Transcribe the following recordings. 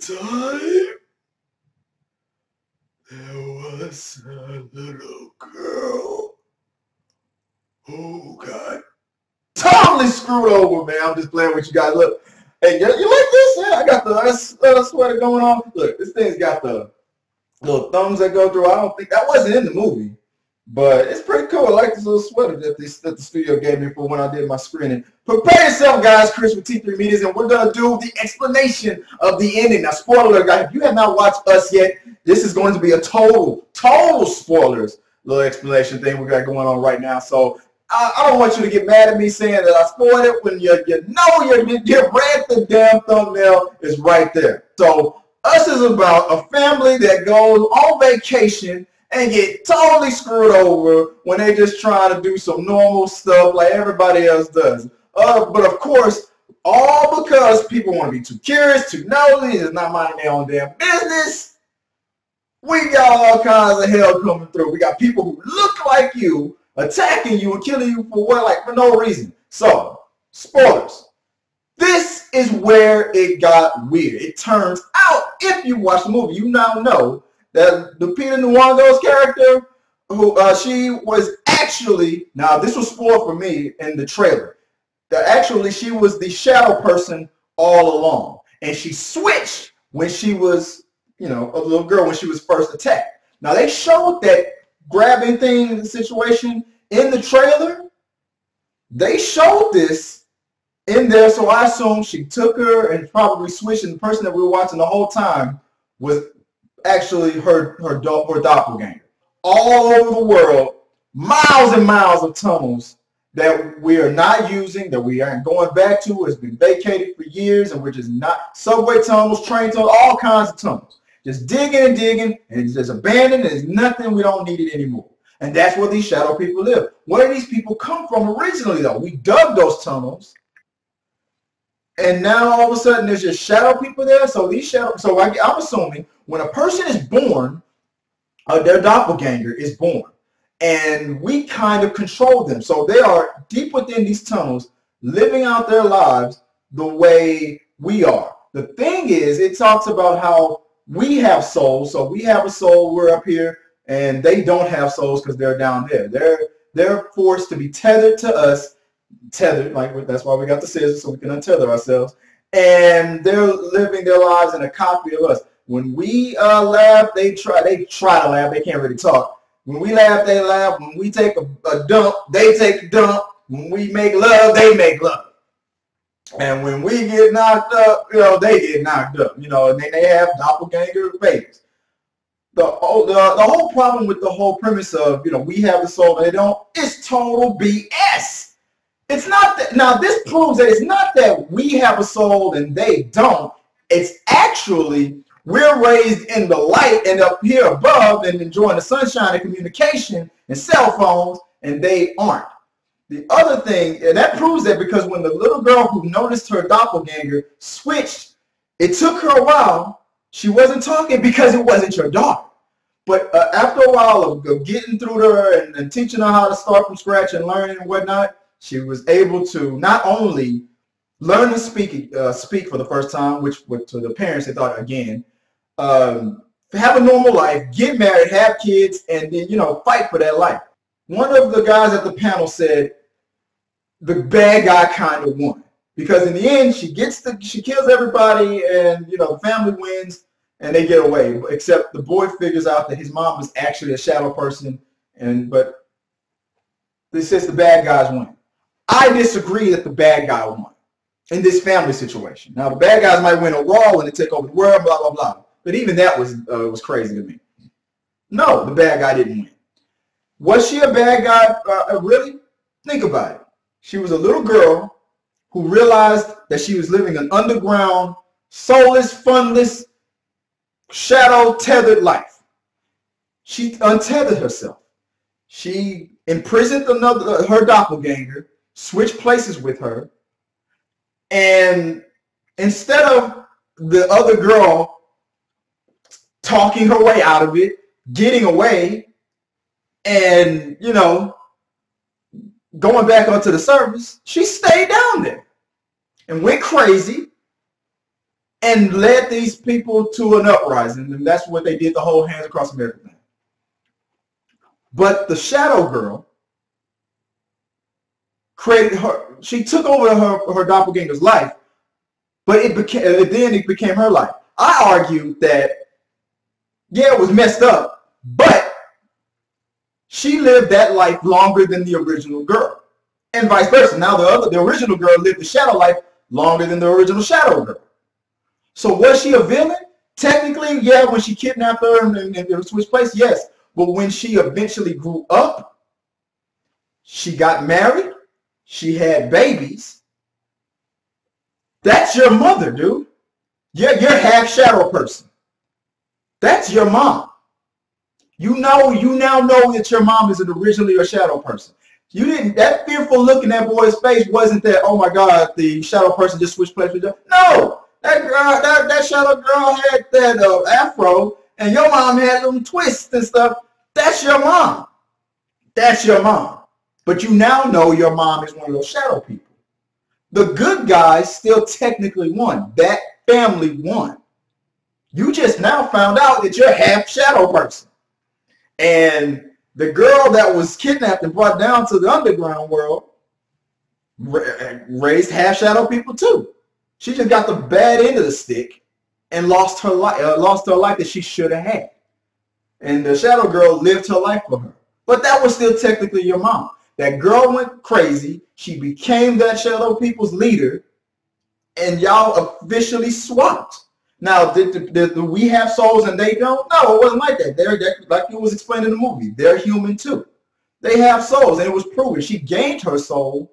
time, there was a little girl who got totally screwed over, man. I'm just playing with you guys. Look, hey, you like this? Yeah, I got the sweater going on. Look, this thing's got the little thumbs that go through. I don't think that wasn't in the movie, but it's pretty cool. I like this little sweater that the studio gave me for when I did my screening. Prepare yourself, guys. Chris with T3 Medias, and we're gonna do the explanation of the ending. Now, spoiler alert, guys. If you have not watched Us yet, this is going to be a total spoilers little explanation thing we got going on right now. So I don't want you to get mad at me saying that I spoiled it when you read the damn thumbnail is right there. So Us is about a family that goes on vacation and get totally screwed over when they just trying to do some normal stuff like everybody else does. But of course, all because people want to be too curious, too nosy, is not minding their own damn business. We got all kinds of hell coming through. We got people who look like you attacking you and killing you for what? Like for no reason. So, spoilers. This is where it got weird. It turns out, if you watch the movie, you now know that the Peele Nwongo's character, who she was actually, now this was spoiled for me in the trailer, that actually she was the shadow person all along. And she switched when she was, you know, a little girl when she was first attacked. Now they showed that grabbing thing situation in the trailer. They showed this in there, so I assume she took her and probably switched, and the person that we were watching the whole time was actually her doppelganger. All over the world, miles and miles of tunnels that we are not using, that we aren't going back to, has been vacated for years, and we're just not, subway tunnels, train tunnels, all kinds of tunnels. Just digging, and it's just abandoned, and there's nothing, we don't need it anymore. And that's where these shadow people live. Where do these people come from originally, though? We dug those tunnels, and now all of a sudden there's just shadow people there. So these shadow, so I'm assuming when a person is born, their doppelganger is born, and we kind of control them. So they are deep within these tunnels, living out their lives the way we are. The thing is, it talks about how we have souls. So we have a soul, we're up here, and they don't have souls because they're down there. They're forced to be tethered to us, like that's why we got the scissors, so we can untether ourselves. And they're living their lives in a copy of us. When we laugh, they try to laugh. They can't really talk. When we laugh, they laugh. When we take a dump, they take a dump. When we make love, they make love. And when we get knocked up, you know, they get knocked up. You know, and then they have doppelganger babies. The whole problem with the whole premise of, you know, we have the soul and they don't, is total BS. It's not that. Now this proves that it's not that we have a soul and they don't. It's actually we're raised in the light and up here above and enjoying the sunshine and communication and cell phones, and they aren't. The other thing, and that proves that because when the little girl who noticed her doppelganger switched, it took her a while. She wasn't talking because it wasn't your daughter. But after a while of getting through to her and teaching her how to start from scratch and learning and whatnot, she was able to not only learn to speak for the first time, which to the parents they thought again, have a normal life, get married, have kids, and then, you know, fight for that life. One of the guys at the panel said the bad guy kind of won because in the end she kills everybody, and you know the family wins and they get away. Except the boy figures out that his mom was actually a shadow person, but this says the bad guys win. I disagree that the bad guy won in this family situation. Now the bad guys might win overall and they take over the world, blah blah blah. But even that was crazy to me. No, the bad guy didn't win. Was she a bad guy? Really? Think about it. She was a little girl who realized that she was living an underground, soulless, funless, shadow-tethered life. She untethered herself. She imprisoned her doppelganger, switched places with her, and instead of the other girl talking her way out of it, getting away, and, you know, going back onto the surface, she stayed down there and went crazy and led these people to an uprising, and that's what they did, the whole Hands Across America thing. But the shadow girl created her, she took over her doppelganger's life, but it became her life. I argued that, yeah, it was messed up, but she lived that life longer than the original girl, and vice versa. Now the original girl lived the shadow life longer than the original shadow girl. So was she a villain? Technically, yeah, when she kidnapped her and switched places, yes. But when she eventually grew up, she got married, she had babies. That's your mother, dude. You're half shadow person. That's your mom. You now know that your mom is originally a shadow person. That fearful look in that boy's face wasn't that, oh my God, the shadow person just switched places with you. No, that shadow girl had that afro, and your mom had them twists and stuff. That's your mom. That's your mom. But you now know your mom is one of those shadow people. The good guys still technically won. That family won. You just now found out that you're half shadow person. And the girl that was kidnapped and brought down to the underground world raised half shadow people too. She just got the bad end of the stick and lost her life that she should have had. And the shadow girl lived her life for her. But that was still technically your mom. That girl went crazy. She became that shadow people's leader. And y'all officially swapped. Now, did we have souls and they don't? No, it wasn't like that. They're like it was explained in the movie. They're human too. They have souls, and it was proven. She gained her soul,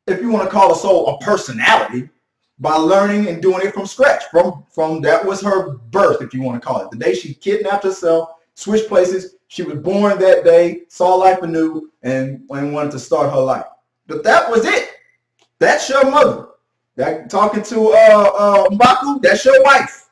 if you want to call a soul a personality, by learning and doing it from scratch. From that was her birth, if you want to call it. The day she kidnapped herself, switched places, she was born that day, saw life anew, and wanted to start her life. But that was it. That's your mother. Talking to Mbaku, that's your wife.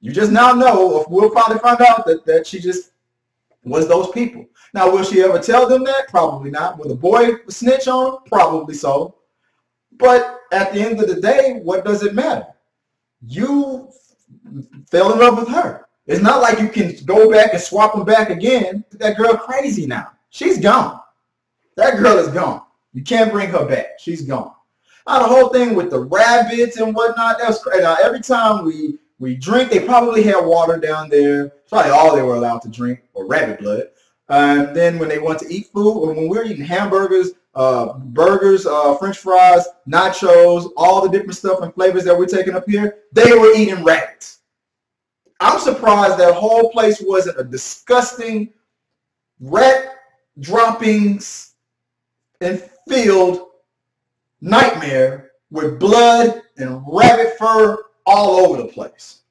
You just now know, we'll probably find out that she just was those people. Now, will she ever tell them that? Probably not. Will the boy snitch on them? Probably so. But at the end of the day, what does it matter? You fell in love with her. It's not like you can go back and swap them back again. That girl crazy now. She's gone. That girl is gone. You can't bring her back. She's gone. Now, the whole thing with the rabbits and whatnot, that was crazy. Now, every time we drink, they probably had water down there. Probably all they were allowed to drink, or rabbit blood. And then when they want to eat food, or when we're eating hamburgers, burgers, French fries, nachos, all the different stuff and flavors that we're taking up here, they were eating rabbits. I'm surprised that whole place wasn't a disgusting rat droppings and filled nightmare with blood and rabbit fur all over the place.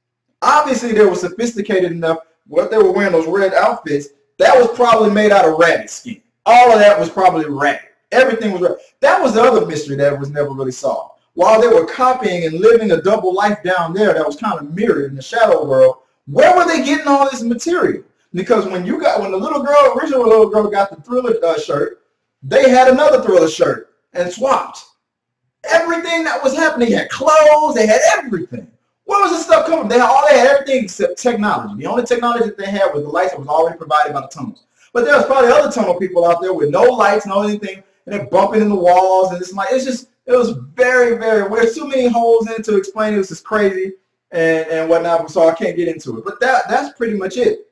Obviously, they were sophisticated enough. What they were wearing, those red outfits, that was probably made out of rabbit skin. All of that was probably rabbit. Everything was rabbit. That was the other mystery that was never really solved. While they were copying and living a double life down there that was kind of mirrored in the shadow world, where were they getting all this material? Because when the original little girl got the Thriller shirt, they had another Thriller shirt and swapped. Everything that was happening, they had clothes, they had everything. Where was this stuff coming? They had everything except technology. The only technology that they had was the lights that was already provided by the tunnels. But there was probably other tunnel people out there with no lights, no anything, and they're bumping in the walls, and it was very, very weird. Too many holes in it to explain it. It was just crazy and whatnot, so I can't get into it. But that's pretty much it.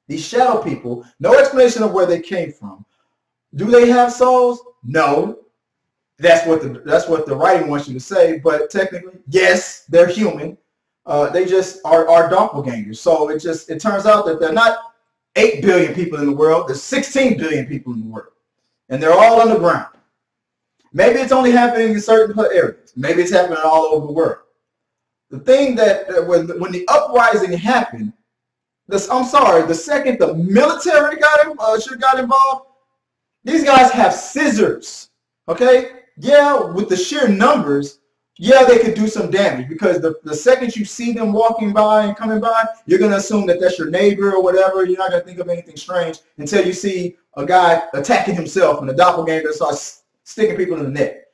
These shadow people, no explanation of where they came from. Do they have souls? No. That's what the writing wants you to say, but technically, yes, they're human. They just are doppelgangers. So it turns out that they're not 8 billion people in the world. There's 16 billion people in the world, and they're all underground. Maybe it's only happening in certain areas. Maybe it's happening all over the world. The thing that when the uprising happened, the second the military got involved, these guys have scissors. Okay. Yeah, with the sheer numbers, yeah, they could do some damage because the second you see them walking by and coming by, you're going to assume that that's your neighbor or whatever. You're not going to think of anything strange until you see a guy attacking himself and the doppelganger starts sticking people in the neck.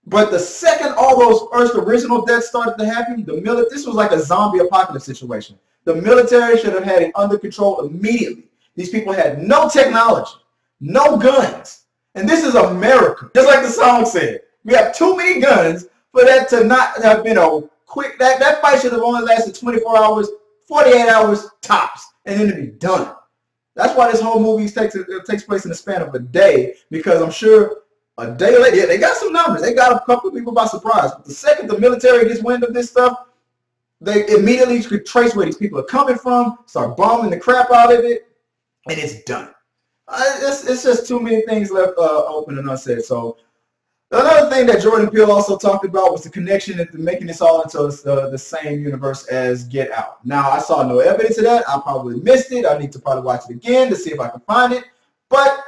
But the second all those first original deaths started to happen, this was like a zombie apocalypse situation. The military should have had it under control immediately. These people had no technology, no guns. And this is America. Just like the song said, we have too many guns for that to not have been a quick, that fight should have only lasted 24 hours, 48 hours tops, and then to be done. That's why this whole movie takes place in the span of a day, because I'm sure a day later, yeah, they got some numbers. They got a couple of people by surprise. But the second the military gets wind of this stuff, they immediately could trace where these people are coming from, start bombing the crap out of it, and it's done. It's just too many things left open and unsaid. So another thing that Jordan Peele also talked about was the connection into making this all into the same universe as Get Out. Now, I saw no evidence of that. I probably missed it. I need to probably watch it again to see if I can find it. But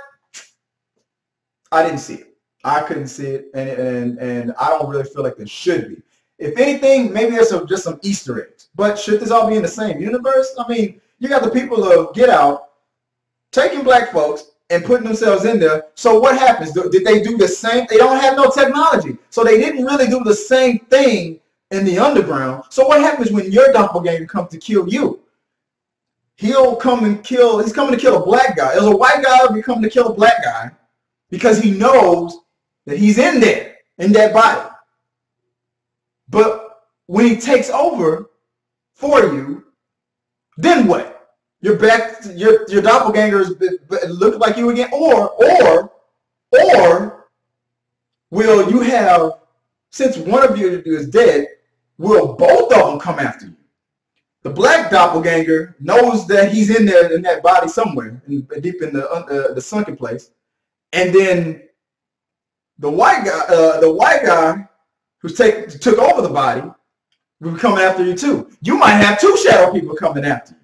I didn't see it. I couldn't see it, and I don't really feel like there should be. If anything, maybe there's just some Easter eggs. But should this all be in the same universe? I mean, you got the people of Get Out taking black folks and putting themselves in there. So what happens? Did they do the same? They don't have no technology. So they didn't really do the same thing in the underground. So what happens when your doppelganger comes to kill you? He'll come and kill, he's coming to kill a black guy. As a white guy, he'll be coming to kill a black guy because he knows that he's in there, in that body. But when he takes over for you, then what? You're back, your doppelgangers look like you again, or will you have, since one of you is dead, will both of them come after you? The black doppelganger knows that he's in there in that body somewhere, deep in the sunken place, and then the white guy who took over the body will be coming after you too. You might have two shadow people coming after you.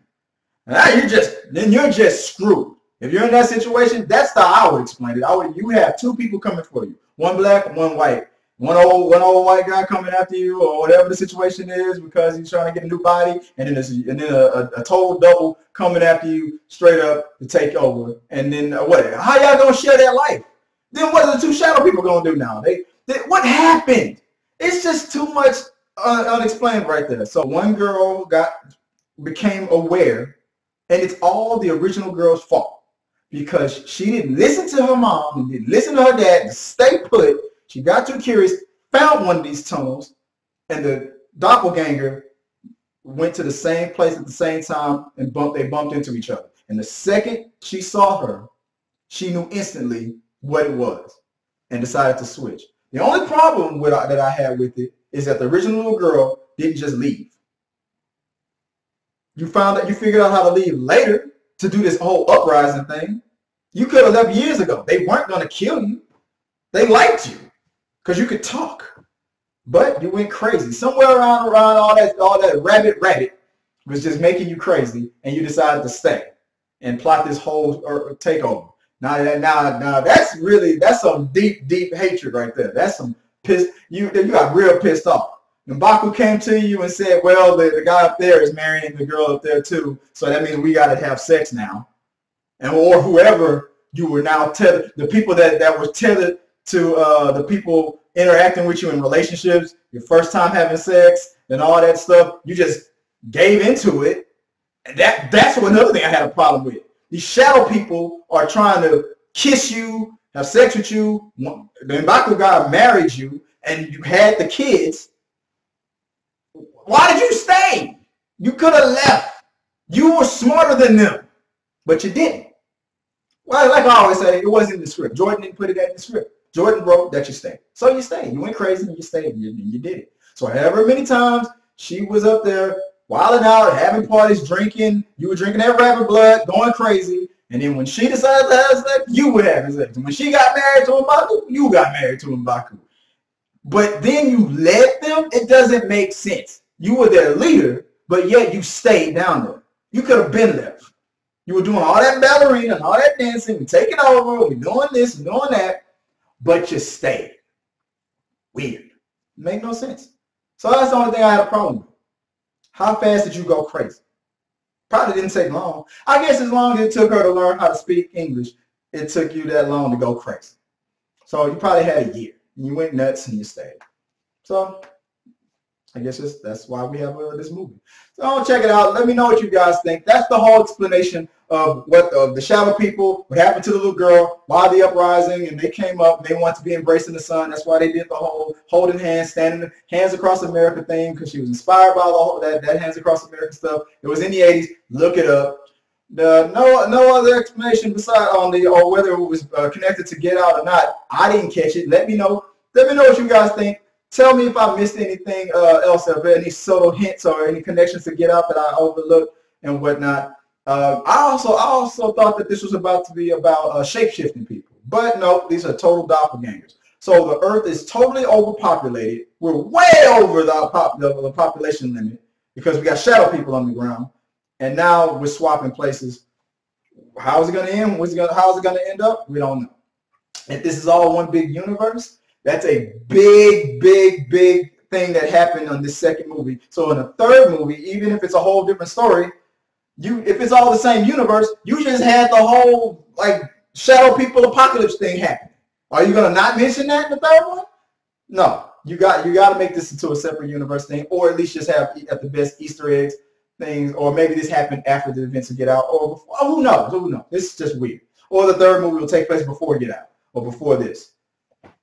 Now you're just screwed. If you're in that situation, that's how I would explain it. You have two people coming for you, one black, one white. One old white guy coming after you, or whatever the situation is, because he's trying to get a new body, and then a total double coming after you straight up to take over. And then what? How y'all gonna share that life? Then what are the two shadow people gonna do now? What happened? It's just too much unexplained right there. So one girl became aware, and it's all the original girl's fault because she didn't listen to her mom and didn't listen to her dad to stay put. She got too curious, found one of these tunnels, and the doppelganger went to the same place at the same time, and they bumped into each other. And the second she saw her, she knew instantly what it was and decided to switch. The only problem that I had with it is that the original little girl didn't just leave. You figured out how to leave later to do this whole uprising thing. You could have left years ago. They weren't going to kill you. They liked you because you could talk. But you went crazy. Somewhere around all that rabbit was just making you crazy, and you decided to stay and plot this whole takeover. Now that's some deep hatred right there. That's some piss. You got real pissed off. And Baku came to you and said, well, the guy up there is marrying the girl up there too, so that means we got to have sex now. And or whoever you were now tethered, the people that were tethered to the people interacting with you in relationships, your first time having sex and all that stuff, you just gave into it. And that's another thing I had a problem with. These shadow people are trying to kiss you, have sex with you. The Mbaku guy married you, and you had the kids. Why did you stay? You could have left. You were smarter than them, but you didn't. Well, like I always say, it wasn't in the script. Jordan didn't put it in the script. Jordan wrote that you stayed. So you stayed. You went crazy and you stayed. You did it. So however many times she was up there wilding out, having parties, drinking, you were drinking that rabbit blood, going crazy. And then when she decided to have sex, you were having sex. And when she got married to Mbaku, you got married to Mbaku. But then you led them? It doesn't make sense. You were their leader, but yet you stayed down there. You could have been left. You were doing all that ballerina and all that dancing and taking over, we're doing this and doing that, but you stayed. Weird. Make no sense. So that's the only thing I had a problem with. How fast did you go crazy? Probably didn't take long. I guess as long as it took her to learn how to speak English, it took you that long to go crazy. So you probably had a year. and you went nuts and you stayed. So I guess that's why we have this movie. So check it out. Let me know what you guys think. That's the whole explanation of what the shadow people, what happened to the little girl, why the uprising, and they came up and they want to be embracing the sun. That's why they did the whole holding hands, standing hands across America thing, because she was inspired by the whole that hands across America stuff. It was in the 80s. Look it up. No other explanation besides on or whether it was connected to Get Out or not. I didn't catch it. Let me know. Let me know what you guys think. Tell me if I missed anything else, or any subtle hints or any connections to Get Out that I overlooked and whatnot. I also thought that this was about to be about shape-shifting people, but no, these are total doppelgangers. So the Earth is totally overpopulated. We're way over the population limit because we got shadow people on the ground, and now we're swapping places. How is it going to end? How is it going to end up? We don't know. If this is all one big universe, that's a big thing that happened on this second movie. So in the third movie, even if it's a whole different story, if it's all the same universe, you just had the whole like shadow people apocalypse thing happen. Are you gonna not mention that in the third one? No, you got to make this into a separate universe thing, or at least just have at the best Easter eggs things, or maybe this happened after the events of Get Out, or before, who knows? Who knows? This is just weird. Or the third movie will take place before Get Out or before this.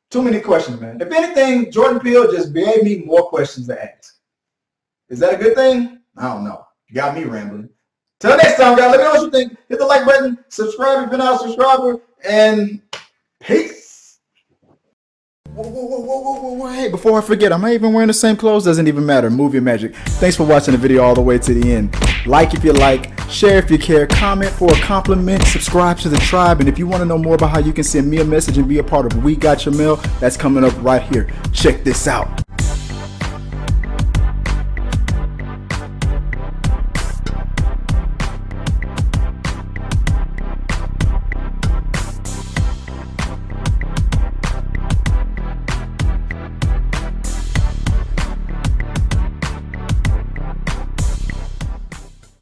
Too many questions, man. If anything, Jordan Peele just gave me more questions to ask. Is that a good thing? I don't know. You got me rambling. Till next time, guys. Let me know what you think. Hit the like button. Subscribe if you're not a subscriber. And peace. Whoa. Hey, before I forget, am I even wearing the same clothes? Doesn't even matter. Movie magic. Thanks for watching the video all the way to the end. Like if you like. Share if you care. Comment for a compliment. Subscribe to the tribe. And if you want to know more about how you can send me a message and be a part of We Got Your Mail, that's coming up right here. Check this out.